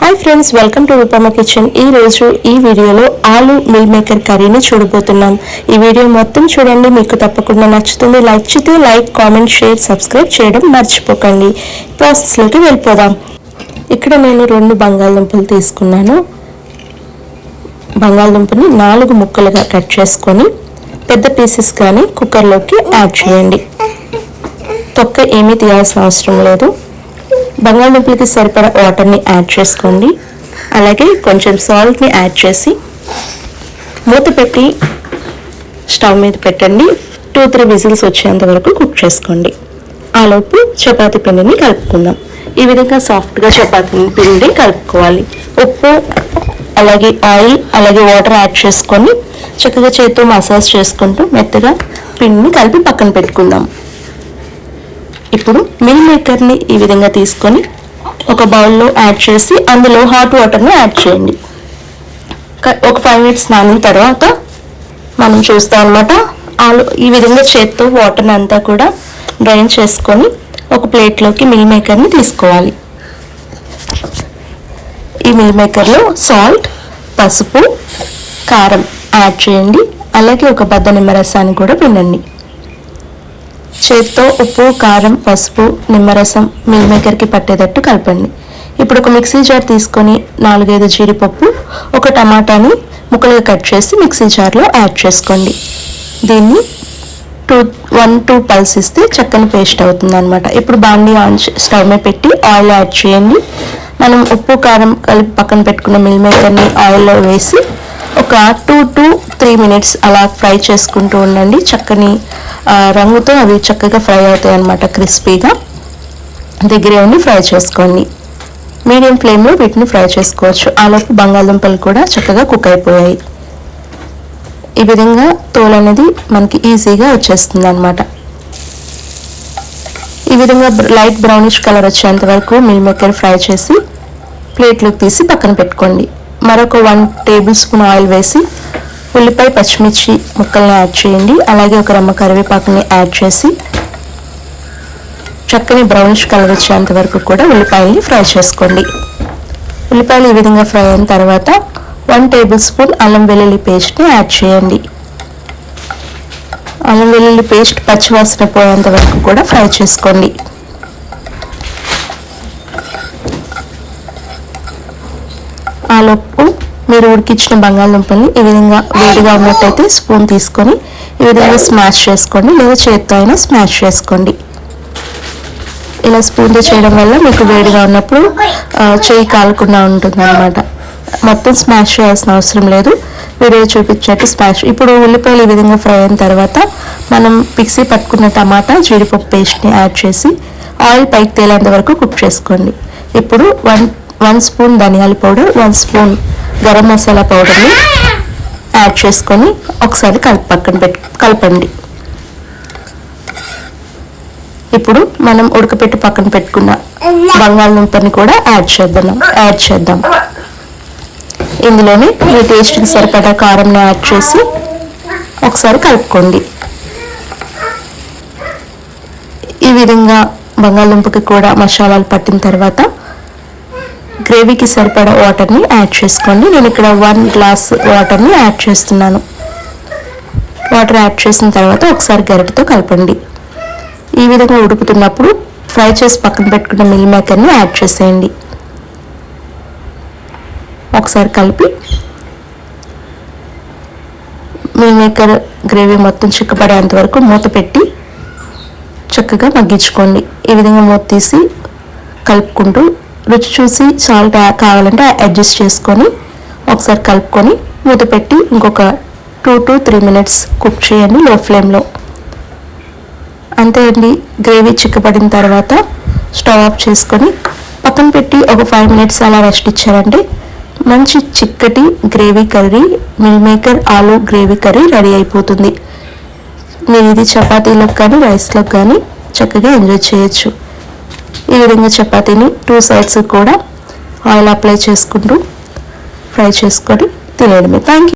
Hi friends, welcome to Roopamma kitchen. ఈ వీడియోలో ఆలు మిల్ మేకర్ కర్రీని చూడబోతున్నాం. ఈ వీడియో మొత్తం చూడండి, మీకు తప్పకుండా నచ్చుతుంది. నచ్చితే లైక్, కామెంట్, షేర్, సబ్స్క్రైబ్ చేయడం మర్చిపోకండి. ప్రాసెస్లోకి వెళ్ళిపోదాం. ఇక్కడ నేను 2 బంగాళదుంపలు తీసుకున్నాను. బంగాళదుంపని 4 ముక్కలుగా కట్ చేసుకొని పెద్ద పీసెస్ కానీ కుక్కర్లోకి యాడ్ చేయండి. తొక్క ఏమీ తీయాల్సిన అవసరం లేదు. బంగాళదుంపలకి సరిపడా వాటర్ని యాడ్ చేసుకోండి. అలాగే కొంచెం సాల్ట్ని యాడ్ చేసి మూత పెట్టి స్టవ్ మీద పెట్టండి. 2-3 విజిల్స్ వచ్చేంత వరకు కుక్ చేసుకోండి. ఆలోపు చపాతీ పిండిని కలుపుకుందాం. ఈ విధంగా సాఫ్ట్గా చపాతీ పిండి కలుపుకోవాలి. ఉప్పు, అలాగే ఆయిల్, అలాగే వాటర్ యాడ్ చేసుకొని చక్కగా చేతితో మసాజ్ చేసుకుంటూ మెత్తగా పిండిని కలిపి పక్కన పెట్టుకుందాం. ఇప్పుడు మిల్ మేకర్ని ఈ విధంగా తీసుకొని ఒక బౌల్లో యాడ్ చేసి అందులో హాట్ వాటర్ని యాడ్ చేయండి. ఒక 5 మినిట్స్ నానిన తర్వాత మనం చూస్తాం అన్నమాట. ఈ విధంగా చేత్తో వాటర్ని అంతా కూడా డ్రైన్ చేసుకొని ఒక ప్లేట్లోకి మిల్ మేకర్ని తీసుకోవాలి. ఈ మిల్ మేకర్లో సాల్ట్, పసుపు, కారం యాడ్ చేయండి. అలాగే ఒక బద్ద నిమ్మరసాన్ని కూడా పిండండి. చేత్తో ఉప్పు, కారం, పసుపు, నిమ్మరసం మిల్ మేకర్కి పట్టేటట్టు కలపండి. ఇప్పుడు ఒక మిక్సీ జార్ తీసుకొని 4-5 జీడిపప్పు, ఒక టమాటాని ముక్కలుగా కట్ చేసి మిక్సీ జార్లో యాడ్ చేసుకోండి. దీన్ని 1-2 పల్స్ ఇస్తే చక్కని పేస్ట్ అవుతుంది అనమాట. ఇప్పుడు బాండీ స్టవ్ మీద పెట్టి ఆయిల్ యాడ్ చేయండి. మనం ఉప్పు, కారం కలిపి పక్కన పెట్టుకున్న మిల్ మేకర్ని ఆయిల్లో వేసి ఒక 2-3 మినిట్స్ అలా ఫ్రై చేసుకుంటూ ఉండండి. చక్కని రంగుతో అవి చక్కగా ఫ్రై అవుతాయి అన్నమాట. క్రిస్పీగా దగ్గర ఉండి ఫ్రై చేసుకోండి. మీడియం ఫ్లేమ్లో వీటిని ఫ్రై చేసుకోవచ్చు. ఆలోపు బంగాళదుంపలు కూడా చక్కగా కుక్ అయిపోయాయి. ఈ విధంగా తోలు అనేది మనకి ఈజీగా వచ్చేస్తుంది అన్నమాట. ఈ విధంగా లైట్ బ్రౌనిష్ కలర్ వచ్చేంత వరకు మిల్ మేకర్ ఫ్రై చేసి ప్లేట్లోకి తీసి పక్కన పెట్టుకోండి. మరొక 1 టేబుల్ స్పూన్ ఆయిల్ వేసి ఉల్లిపాయ, పచ్చిమిర్చి ముక్కల్ని యాడ్ చేయండి. అలాగే ఒక రెమ్మ కరివేపాకుని యాడ్ చేసి చక్కని బ్రౌనిష్ కలర్ వచ్చేంత వరకు కూడా ఉల్లిపాయల్ని ఫ్రై చేసుకోండి. ఉల్లిపాయలు ఈ విధంగా ఫ్రై అయిన తర్వాత 1 టేబుల్ స్పూన్ అల్లం వెల్లుల్లి పేస్ట్ని యాడ్ చేయండి. అల్లం వెల్లుల్లి పేస్ట్ పచ్చివాసన పోయేంత వరకు కూడా ఫ్రై చేసుకోండి. ఆలోపు మీరు ఉడికించిన బంగాళదుంపల్ని ఈ విధంగా వేడిగా ఉన్నట్టయితే స్పూన్ తీసుకొని ఈ విధంగా స్మాష్ చేసుకోండి, లేదా చేత్తో అయినా స్మాష్ చేసుకోండి. ఇలా స్పూన్తో చేయడం వల్ల మీకు వేడిగా ఉన్నప్పుడు చేయి కాలకుండా ఉంటుంది అన్నమాట. మొత్తం స్మాష్ చేయాల్సిన అవసరం లేదు. వీడియో చూపించినట్టు స్మాష్. ఇప్పుడు ఉల్లిపాయలు ఈ విధంగా ఫ్రై అయిన తర్వాత మనం మిక్సీ పట్టుకున్న టమాటా, జీడిపప్పు పేస్ట్ని యాడ్ చేసి ఆయిల్ పైకి తేలేంత వరకు కుక్ చేసుకోండి. ఇప్పుడు 1 స్పూన్ ధనియాల పౌడర్, 1 స్పూన్ గరం మసాలా పౌడర్ని యాడ్ చేసుకొని ఒకసారి కలపండి. ఇప్పుడు మనం ఉడకపెట్టి పక్కన పెట్టుకున్న బంగాళదుంపని కూడా యాడ్ చేద్దాం. ఇందులోనే మీ టేస్ట్కి సరిపడా కారంని యాడ్ చేసి ఒకసారి కలుపుకోండి. ఈ విధంగా బంగాళదుంపకి కూడా మసాలాలు పట్టిన తర్వాత గ్రేవీకి సరిపడా వాటర్ని యాడ్ చేసుకోండి. నేను ఇక్కడ 1 గ్లాస్ వాటర్ని యాడ్ చేస్తున్నాను. వాటర్ యాడ్ చేసిన తర్వాత ఒకసారి గరిటెతో కలపండి. ఈ విధంగా ఉడుకుతున్నప్పుడు ఫ్రై చేసి పక్కన పెట్టుకున్న మిల్ మేకర్ని యాడ్ చేసేయండి. ఒకసారి కలిపి మిల్ మేకర్ గ్రేవీ మొత్తం చిక్కబడేంత వరకు మూత పెట్టి చక్కగా మగ్గించుకోండి. ఈ విధంగా మూత తీసి కలుపుకుంటూ రుచి చూసి సాల్ట్ కావాలంటే అడ్జస్ట్ చేసుకొని ఒకసారి కలుపుకొని మూత పెట్టి ఇంకొక 2-3 మినిట్స్ కుక్ చేయండి లో ఫ్లేమ్లో. అంతే అండి. గ్రేవీ చిక్కబడిన తర్వాత స్టవ్ ఆఫ్ చేసుకొని పక్కన పెట్టి ఒక 5 మినిట్స్ అలా రెస్ట్ ఇచ్చారంటే మంచి చిక్కటి గ్రేవీ కర్రీ, మిల్ మేకర్ ఆలు గ్రేవీ కర్రీ రెడీ అయిపోతుంది. మీరు ఇది చపాతీలకు కానీ రైస్లకు కానీ చక్కగా ఎంజాయ్ చేయొచ్చు. ఈ విధంగా చపాతీని 2 సైడ్స్ కూడా ఆయిల్ అప్లై చేసుకుంటూ ఫ్రై చేసుకొని తినేయడమే. Thank you.